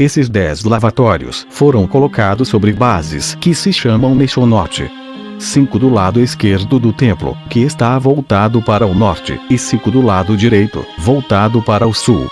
Esses 10 lavatórios foram colocados sobre bases que se chamam Neshonote. 5 do lado esquerdo do templo, que está voltado para o norte, e 5 do lado direito, voltado para o sul.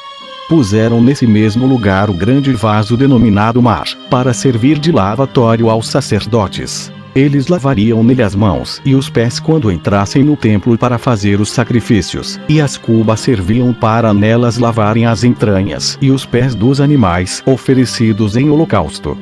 Puseram nesse mesmo lugar o grande vaso denominado mar, para servir de lavatório aos sacerdotes. Eles lavariam nele as mãos e os pés quando entrassem no templo para fazer os sacrifícios, e as cubas serviam para nelas lavarem as entranhas e os pés dos animais oferecidos em holocausto.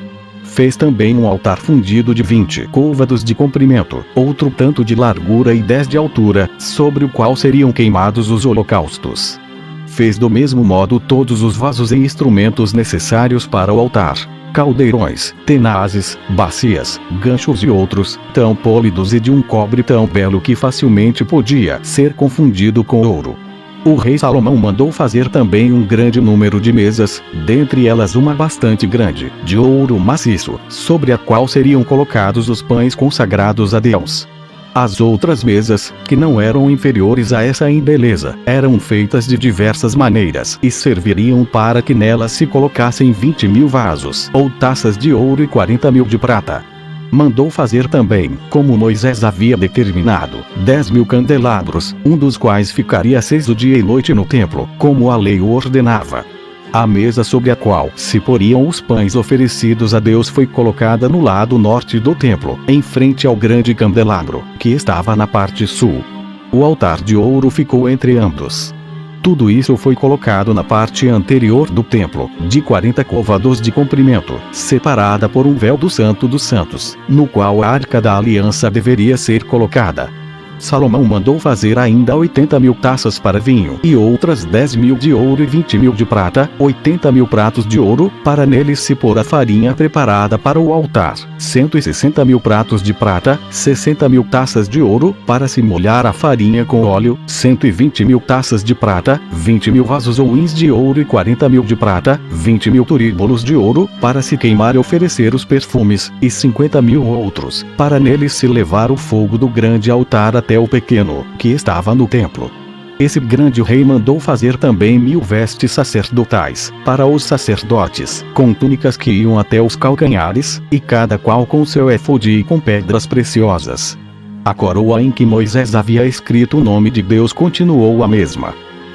Fez também um altar fundido de 20 côvados de comprimento, outro tanto de largura e 10 de altura, sobre o qual seriam queimados os holocaustos. Fez do mesmo modo todos os vasos e instrumentos necessários para o altar: caldeirões, tenazes, bacias, ganchos e outros, tão pólidos e de um cobre tão belo que facilmente podia ser confundido com ouro. O rei Salomão mandou fazer também um grande número de mesas, dentre elas uma bastante grande, de ouro maciço, sobre a qual seriam colocados os pães consagrados a Deus. As outras mesas, que não eram inferiores a essa em beleza, eram feitas de diversas maneiras e serviriam para que nelas se colocassem 20.000 vasos ou taças de ouro e 40.000 de prata. Mandou fazer também, como Moisés havia determinado, 10.000 candelabros, um dos quais ficaria aceso dia e noite no templo, como a lei o ordenava. A mesa sobre a qual se poriam os pães oferecidos a Deus foi colocada no lado norte do templo, em frente ao grande candelabro, que estava na parte sul. O altar de ouro ficou entre ambos. Tudo isso foi colocado na parte anterior do templo, de 40 côvados de comprimento, separada por um véu do Santo dos Santos, no qual a Arca da Aliança deveria ser colocada. Salomão mandou fazer ainda 80.000 taças para vinho, e outras 10.000 de ouro e 20.000 de prata, 80.000 pratos de ouro, para neles se pôr a farinha preparada para o altar, 160.000 pratos de prata, 60.000 taças de ouro, para se molhar a farinha com óleo, 120.000 taças de prata, 20.000 vasos ouins de ouro e 40.000 de prata, 20.000 turíbulos de ouro, para se queimar e oferecer os perfumes, e 50.000 outros, para neles se levar o fogo do grande altar até o pequeno, que estava no templo. Esse grande rei mandou fazer também 1.000 vestes sacerdotais, para os sacerdotes, com túnicas que iam até os calcanhares, e cada qual com seu éfode e com pedras preciosas. A coroa em que Moisés havia escrito o nome de Deus continuou a mesma.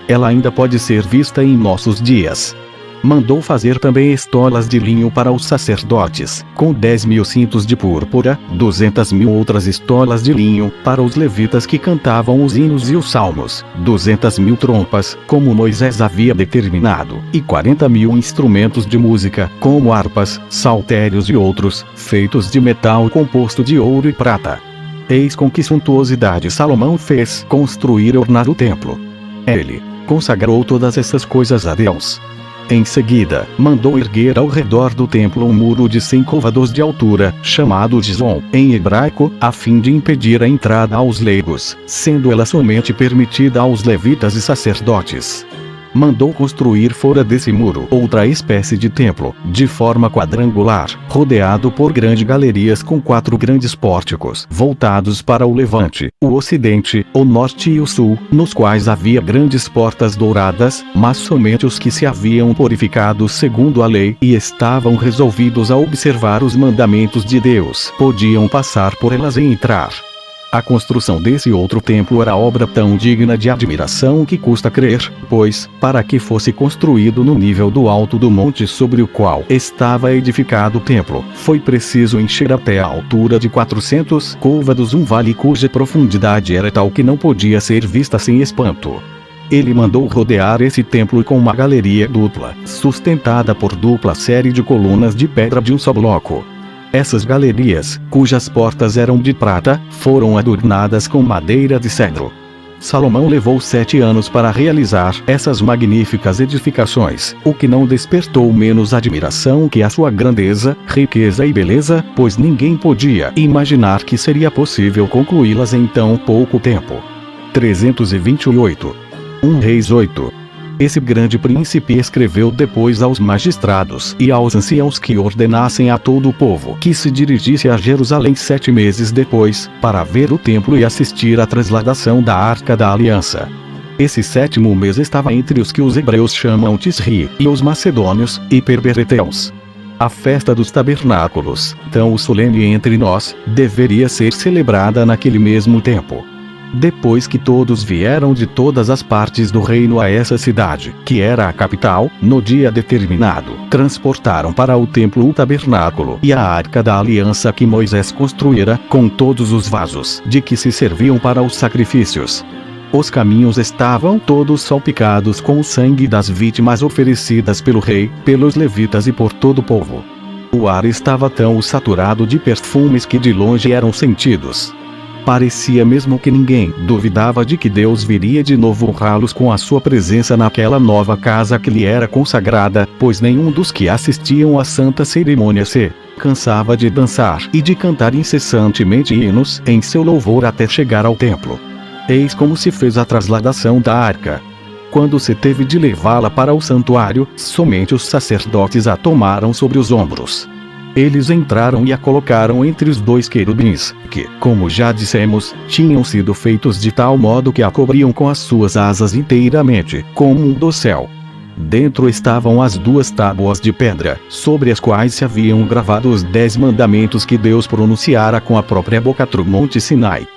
Ela ainda pode ser vista em nossos dias. Mandou fazer também estolas de linho para os sacerdotes, com 10.000 cintos de púrpura, 200.000 outras estolas de linho, para os levitas que cantavam os hinos e os salmos, 200.000 trompas, como Moisés havia determinado, e 40.000 instrumentos de música, como harpas, saltérios e outros, feitos de metal composto de ouro e prata. Eis com que suntuosidade Salomão fez construir e ornar o templo. Ele consagrou todas essas coisas a Deus. Em seguida, mandou erguer ao redor do templo um muro de 100 côvados de altura, chamado Gizon, em hebraico, a fim de impedir a entrada aos leigos, sendo ela somente permitida aos levitas e sacerdotes. Mandou construir fora desse muro outra espécie de templo, de forma quadrangular, rodeado por grandes galerias com 4 grandes pórticos, voltados para o levante, o ocidente, o norte e o sul, nos quais havia grandes portas douradas, mas somente os que se haviam purificado segundo a lei e estavam resolvidos a observar os mandamentos de Deus, podiam passar por elas e entrar. A construção desse outro templo era obra tão digna de admiração que custa crer, pois, para que fosse construído no nível do alto do monte sobre o qual estava edificado o templo, foi preciso encher até a altura de 400 côvados um vale cuja profundidade era tal que não podia ser vista sem espanto. Ele mandou rodear esse templo com uma galeria dupla, sustentada por dupla série de colunas de pedra de um só bloco. Essas galerias, cujas portas eram de prata, foram adornadas com madeira de cedro. Salomão levou 7 anos para realizar essas magníficas edificações, o que não despertou menos admiração que a sua grandeza, riqueza e beleza, pois ninguém podia imaginar que seria possível concluí-las em tão pouco tempo. 328. 1 Reis 8. Esse grande príncipe escreveu depois aos magistrados e aos anciãos que ordenassem a todo o povo que se dirigisse a Jerusalém 7 meses depois, para ver o templo e assistir à transladação da Arca da Aliança. Esse 7º mês estava entre os que os hebreus chamam Tisri, e os macedônios, Hiperbereteus. A festa dos tabernáculos, tão solene entre nós, deveria ser celebrada naquele mesmo tempo. Depois que todos vieram de todas as partes do reino a essa cidade, que era a capital, no dia determinado, transportaram para o templo o tabernáculo e a arca da aliança que Moisés construíra, com todos os vasos de que se serviam para os sacrifícios. Os caminhos estavam todos salpicados com o sangue das vítimas oferecidas pelo rei, pelos levitas e por todo o povo. O ar estava tão saturado de perfumes que de longe eram sentidos. Parecia mesmo que ninguém duvidava de que Deus viria de novo honrá-los com a sua presença naquela nova casa que lhe era consagrada, pois nenhum dos que assistiam à santa cerimônia se cansava de dançar e de cantar incessantemente hinos em seu louvor até chegar ao templo. Eis como se fez a trasladação da arca. Quando se teve de levá-la para o santuário, somente os sacerdotes a tomaram sobre os ombros. Eles entraram e a colocaram entre os 2 querubins, que, como já dissemos, tinham sido feitos de tal modo que a cobriam com as suas asas inteiramente, como um dossel. Dentro estavam as 2 tábuas de pedra, sobre as quais se haviam gravado os 10 mandamentos que Deus pronunciara com a própria boca do Monte Sinai.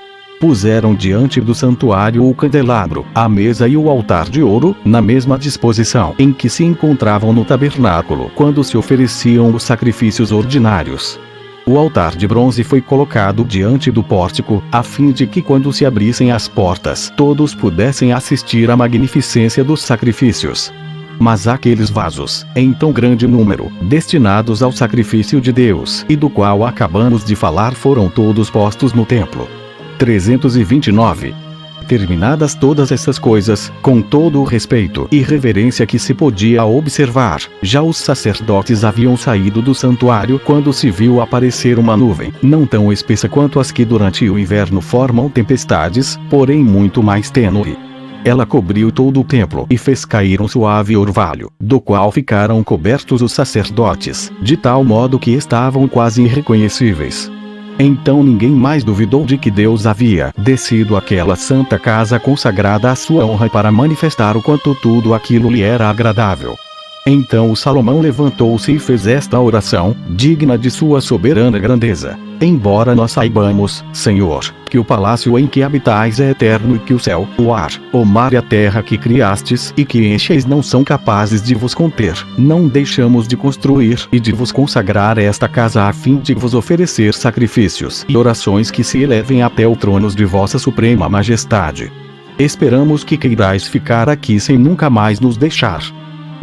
Puseram diante do santuário o candelabro, a mesa e o altar de ouro, na mesma disposição em que se encontravam no tabernáculo quando se ofereciam os sacrifícios ordinários. O altar de bronze foi colocado diante do pórtico, a fim de que quando se abrissem as portas, todos pudessem assistir à magnificência dos sacrifícios. Mas aqueles vasos, em tão grande número, destinados ao sacrifício de Deus, e do qual acabamos de falar, foram todos postos no templo. 329. Terminadas todas essas coisas, com todo o respeito e reverência que se podia observar, já os sacerdotes haviam saído do santuário quando se viu aparecer uma nuvem, não tão espessa quanto as que durante o inverno formam tempestades, porém muito mais tênue. Ela cobriu todo o templo e fez cair um suave orvalho, do qual ficaram cobertos os sacerdotes, de tal modo que estavam quase irreconhecíveis. Então ninguém mais duvidou de que Deus havia descido àquela santa casa consagrada à sua honra para manifestar o quanto tudo aquilo lhe era agradável. Então o Salomão levantou-se e fez esta oração, digna de sua soberana grandeza. Embora nós saibamos, Senhor, que o palácio em que habitais é eterno e que o céu, o ar, o mar e a terra que criastes e que encheis não são capazes de vos conter, não deixamos de construir e de vos consagrar esta casa a fim de vos oferecer sacrifícios e orações que se elevem até o trono de vossa suprema majestade. Esperamos que queirais ficar aqui sem nunca mais nos deixar.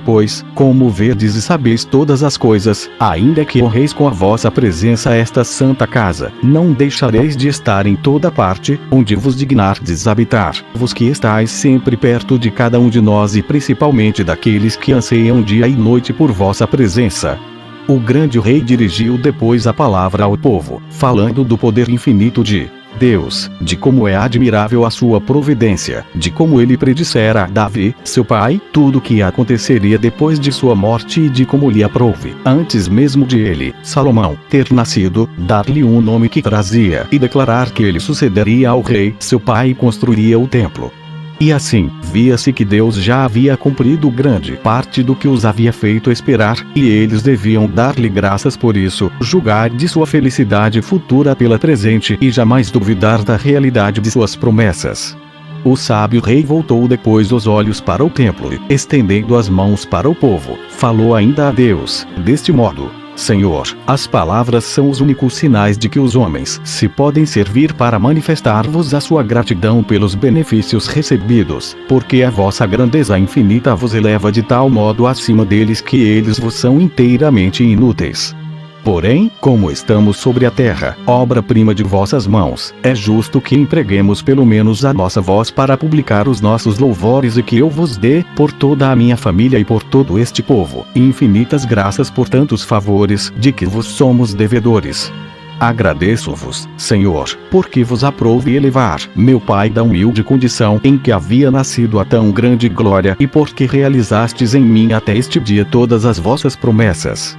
Pois, como verdes e sabeis todas as coisas, ainda que honreis com a vossa presença esta santa casa, não deixareis de estar em toda parte, onde vos dignardes habitar, vos que estáis sempre perto de cada um de nós e principalmente daqueles que anseiam dia e noite por vossa presença. O grande rei dirigiu depois a palavra ao povo, falando do poder infinito de Deus, de como é admirável a sua providência, de como ele predissera a Davi, seu pai, tudo o que aconteceria depois de sua morte e de como lhe aprouve, antes mesmo de ele, Salomão, ter nascido, dar-lhe um nome que trazia e declarar que ele sucederia ao rei, seu pai, e construiria o templo. E assim, via-se que Deus já havia cumprido grande parte do que os havia feito esperar, e eles deviam dar-lhe graças por isso, julgar de sua felicidade futura pela presente e jamais duvidar da realidade de suas promessas. O sábio rei voltou depois os olhos para o templo e, estendendo as mãos para o povo, falou ainda a Deus, deste modo: Senhor, as palavras são os únicos sinais de que os homens se podem servir para manifestar-vos a sua gratidão pelos benefícios recebidos, porque a vossa grandeza infinita vos eleva de tal modo acima deles que eles vos são inteiramente inúteis. Porém, como estamos sobre a terra, obra-prima de vossas mãos, é justo que empreguemos pelo menos a nossa voz para publicar os nossos louvores e que eu vos dê, por toda a minha família e por todo este povo, infinitas graças por tantos favores, de que vos somos devedores. Agradeço-vos, Senhor, porque vos aprouve elevar meu pai da humilde condição em que havia nascido a tão grande glória e porque realizastes em mim até este dia todas as vossas promessas.